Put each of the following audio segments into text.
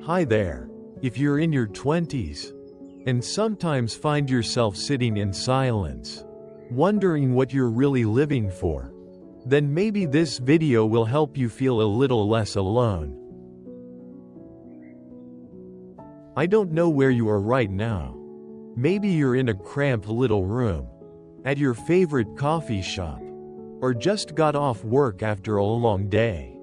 Hi there. If you're in your 20s and sometimes find yourself sitting in silence, wondering what you're really living for, then maybe this video will help you feel a little less alone. I don't know where you are right now. Maybe you're in a cramped little room, at your favorite coffee shop, or just got off work after a long day.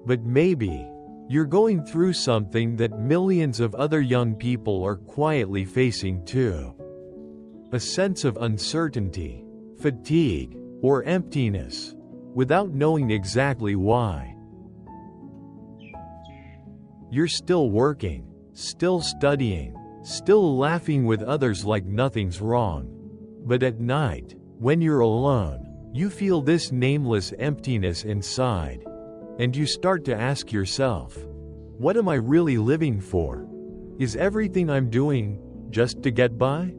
But maybe you're going through something that millions of other young people are quietly facing too. A sense of uncertainty, fatigue, or emptiness, without knowing exactly why. You're still working, still studying, still laughing with others like nothing's wrong. But at night, when you're alone, you feel this nameless emptiness inside. And you start to ask yourself, what am I really living for? Is everything I'm doing just to get by?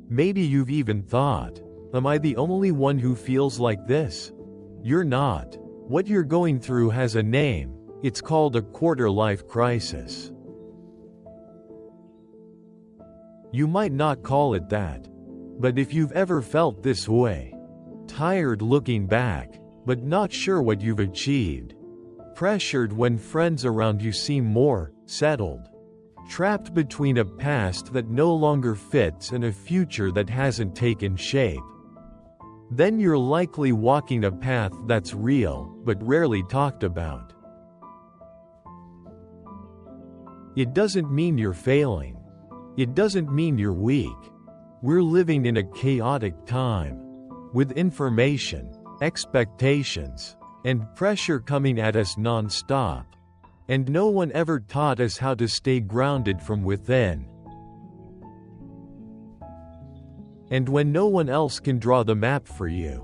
Maybe you've even thought, am I the only one who feels like this? You're not. What you're going through has a name. It's called a quarter-life crisis. You might not call it that, but if you've ever felt this way, tired looking back, but not sure what you've achieved, pressured when friends around you seem more settled, trapped between a past that no longer fits and a future that hasn't taken shape, then you're likely walking a path that's real, but rarely talked about. It doesn't mean you're failing. It doesn't mean you're weak. We're living in a chaotic time, with information, expectations, and pressure coming at us non-stop, and no one ever taught us how to stay grounded from within. And when no one else can draw the map for you,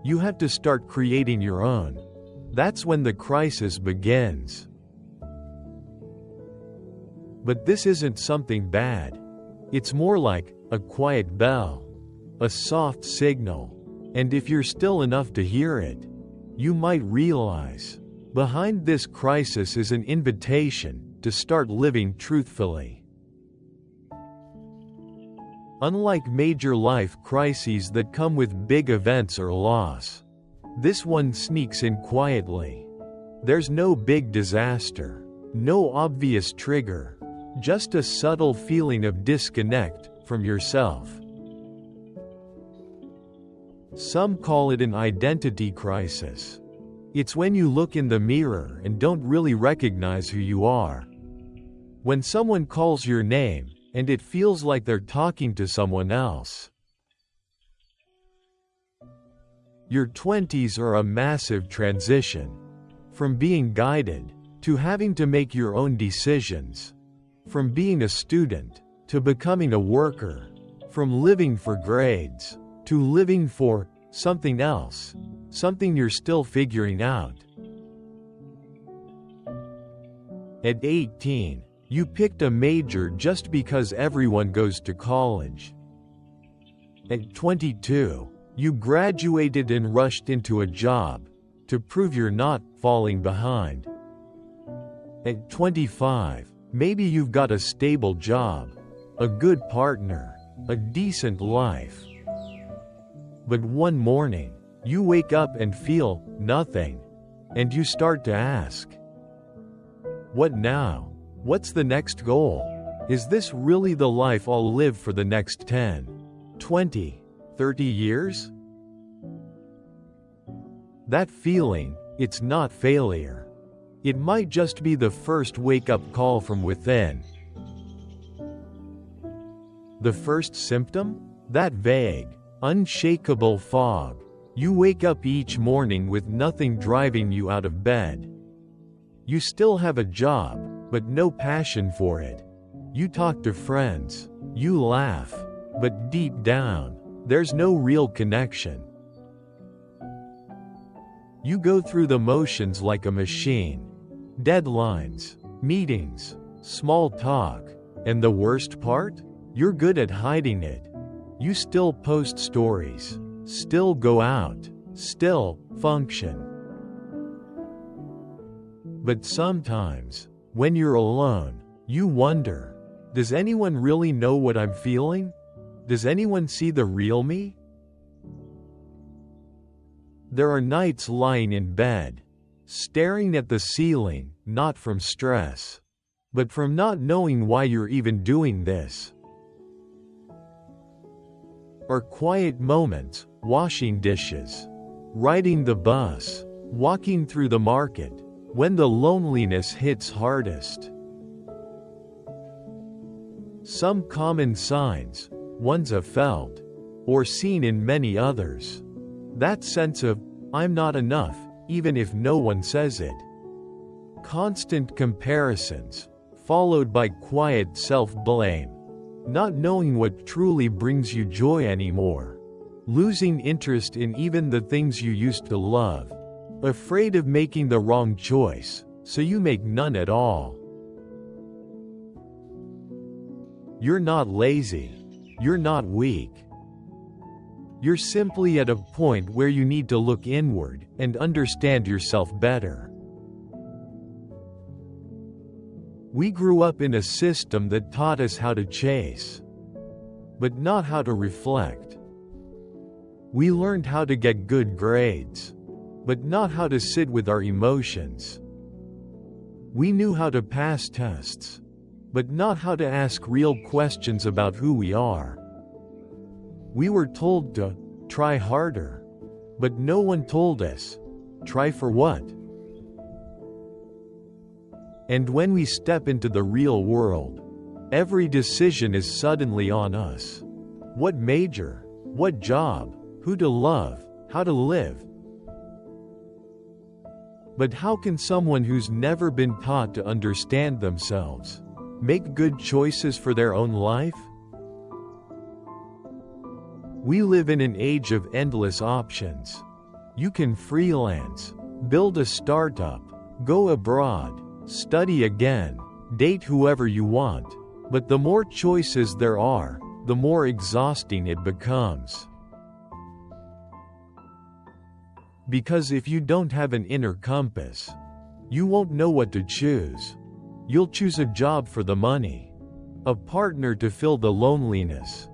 you have to start creating your own. That's when the crisis begins. But this isn't something bad. It's more like a quiet bell, a soft signal, and if you're still enough to hear it, you might realize, behind this crisis is an invitation to start living truthfully. Unlike major life crises that come with big events or loss, this one sneaks in quietly. There's no big disaster, no obvious trigger, just a subtle feeling of disconnect from yourself. Some call it an identity crisis. It's when you look in the mirror and don't really recognize who you are. When someone calls your name, and it feels like they're talking to someone else. Your 20s are a massive transition. From being guided, to having to make your own decisions. From being a student, to becoming a worker. From living for grades, to living for something else, something you're still figuring out. At 18, you picked a major just because everyone goes to college. At 22, you graduated and rushed into a job to prove you're not falling behind. At 25, maybe you've got a stable job, a good partner, a decent life. But one morning, you wake up and feel nothing, and you start to ask, what now? What's the next goal? Is this really the life I'll live for the next 10, 20, 30 years? That feeling, it's not failure. It might just be the first wake-up call from within. The first symptom? That vague, unshakable fog. You wake up each morning with nothing driving you out of bed. You still have a job, but no passion for it. You talk to friends, you laugh, but deep down, there's no real connection. You go through the motions like a machine. Deadlines, meetings, small talk, and the worst part? You're good at hiding it. You still post stories, still go out, still function. But sometimes, when you're alone, you wonder, does anyone really know what I'm feeling? Does anyone see the real me? There are nights lying in bed, staring at the ceiling, not from stress, but from not knowing why you're even doing this. Or quiet moments, washing dishes, riding the bus, walking through the market, when the loneliness hits hardest. Some common signs, ones I've felt, or seen in many others. That sense of, I'm not enough, even if no one says it. Constant comparisons, followed by quiet self-blame. Not knowing what truly brings you joy anymore. Losing interest in even the things you used to love. Afraid of making the wrong choice, so you make none at all. You're not lazy. You're not weak. You're simply at a point where you need to look inward and understand yourself better. We grew up in a system that taught us how to chase, but not how to reflect. We learned how to get good grades, but not how to sit with our emotions. We knew how to pass tests, but not how to ask real questions about who we are. We were told to try harder, but no one told us, try for what? And when we step into the real world, every decision is suddenly on us. What major? What job? Who to love? How to live? But how can someone who's never been taught to understand themselves make good choices for their own life? We live in an age of endless options. You can freelance, build a startup, go abroad, study again, date whoever you want, but the more choices there are, the more exhausting it becomes. Because if you don't have an inner compass, you won't know what to choose. You'll choose a job for the money, a partner to fill the loneliness,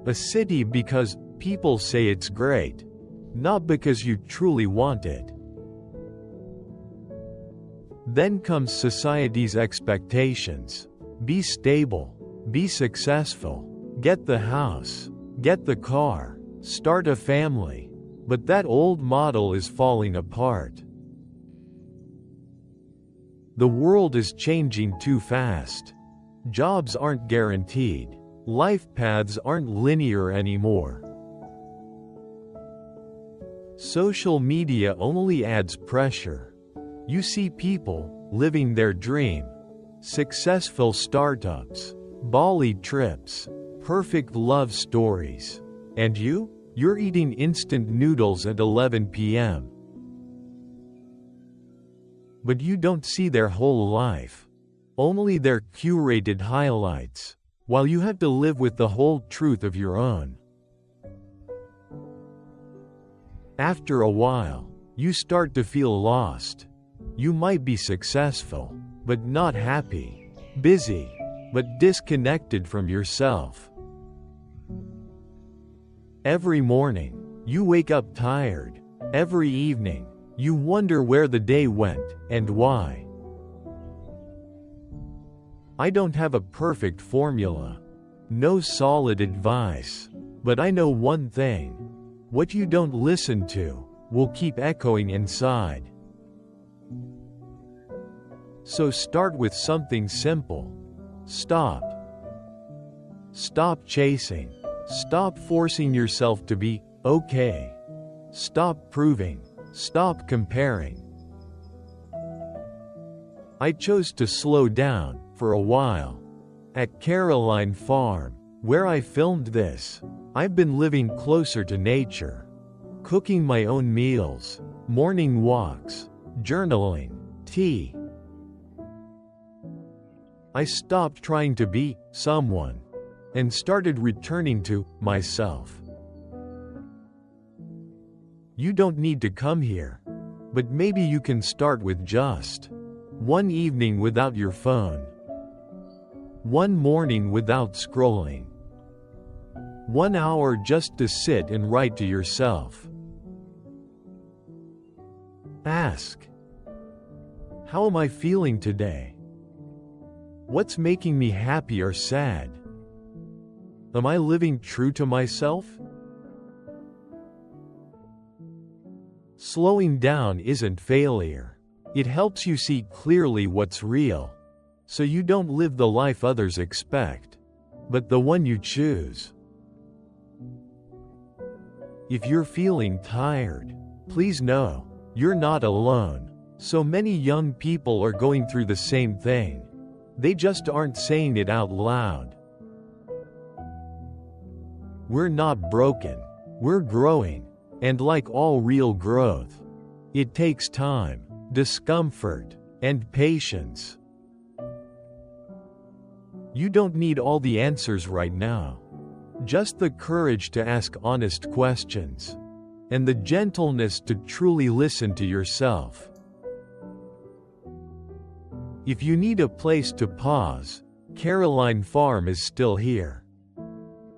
a city because people say it's great, not because you truly want it. Then comes society's expectations. Be stable, be successful, get the house, get the car, start a family. But that old model is falling apart. The world is changing too fast. Jobs aren't guaranteed. Life paths aren't linear anymore. Social media only adds pressure. You see people living their dream. Successful startups, Bali trips, perfect love stories. And you? You're eating instant noodles at 11 p.m. But you don't see their whole life. Only their curated highlights, while you have to live with the whole truth of your own. After a while, you start to feel lost. You might be successful, but not happy. Busy, but disconnected from yourself. Every morning, you wake up tired. Every evening, you wonder where the day went and why. I don't have a perfect formula, no solid advice, but I know one thing. What you don't listen to will keep echoing inside. So start with something simple. Stop. Stop chasing. Stop forcing yourself to be okay. Stop proving. Stop comparing. I chose to slow down for a while. At Caroline Farm, where I filmed this, I've been living closer to nature. Cooking my own meals, morning walks, journaling, tea. I stopped trying to be someone and started returning to myself. You don't need to come here, but maybe you can start with just One evening without your phone. One morning without scrolling. 1 hour just to sit and write to yourself. Ask, how am I feeling today? What's making me happy or sad? Am I living true to myself? Slowing down isn't failure. It helps you see clearly what's real, so you don't live the life others expect, but the one you choose. If you're feeling tired, please know, you're not alone. So many young people are going through the same thing. They just aren't saying it out loud. We're not broken. We're growing. And like all real growth, it takes time, discomfort, and patience. You don't need all the answers right now. Just the courage to ask honest questions, and the gentleness to truly listen to yourself. If you need a place to pause, Caroline Farm is still here.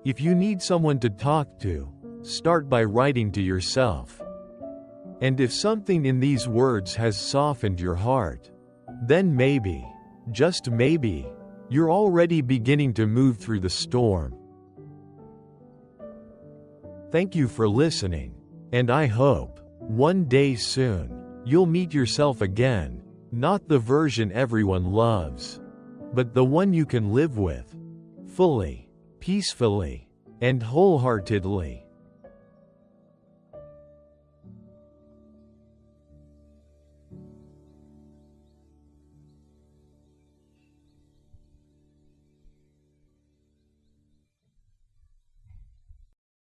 If you need someone to talk to, start by writing to yourself. And if something in these words has softened your heart, then maybe, just maybe, you're already beginning to move through the storm. Thank you for listening, and I hope, one day soon, you'll meet yourself again, not the version everyone loves, but the one you can live with, fully, peacefully, and wholeheartedly.